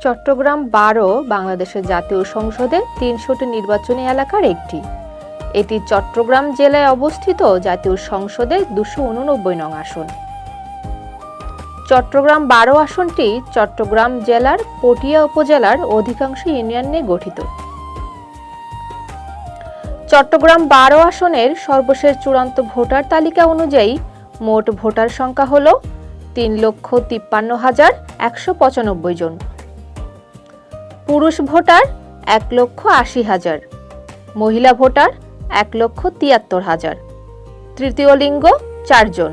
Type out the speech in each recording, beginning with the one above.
চট্টগ্রাম ১২ বাংলাদেশের জাতীয় সংসদে ৩০০টি নির্বাচনী এলাকার একটি। এটি চট্টগ্রাম জেলায় অবস্থিত জাতীয় সংসদে ২৮৯ নং আসন। চট্টগ্রাম ১২ আসনটি চট্টগ্রাম জেলার পটিয়া উপজেলার অধিকাংশ ইউনিয়ন নিয়ে গঠিত। চট্টগ্রাম ১২ আসনের সর্বশেষ চূড়ান্ত ভোটার তালিকা অনুযায়ী মোট ভোটার সংখ্যা হল ৩,৫৩,১৯৫ জন। পুরুষ ভোটার ১,৮০,০০০, মহিলা ভোটার ১,৭৩,০০০, তৃতীয় লিঙ্গ ৪ জন।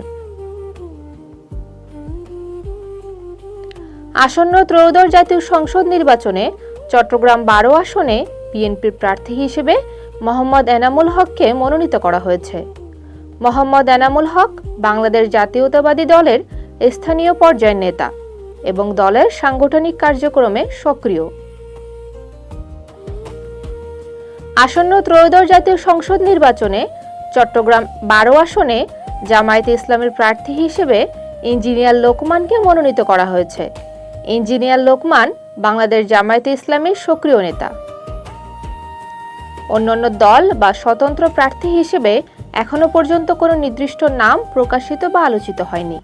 আসন্ন ত্রয়োদশ জাতীয় সংসদ নির্বাচনে চট্টগ্রাম ১২ আসনে বিএনপির প্রার্থী হিসেবে মোহাম্মদ এনামুল হককে মনোনীত করা হয়েছে। মোহাম্মদ এনামুল হক বাংলাদেশ জাতীয়তাবাদী দলের স্থানীয় পর্যায়ের নেতা এবং দলের সাংগঠনিক কার্যক্রমে সক্রিয়। আসন্ন ত্রয়োদশ জাতীয় সংসদ নির্বাচনে চট্টগ্রাম ১২ আসনে জামায়াতে ইসলামের প্রার্থী হিসেবে ইঞ্জিনিয়ার লোকমানকে মনোনীত করা হয়েছে। ইঞ্জিনিয়ার লোকমান বাংলাদেশ জামায়াতে ইসলামের সক্রিয় নেতা। অন্যান্য দল বা স্বতন্ত্র প্রার্থী হিসেবে এখনো পর্যন্ত কোনো নির্দিষ্ট নাম প্রকাশিত বা আলোচিত হয়নি।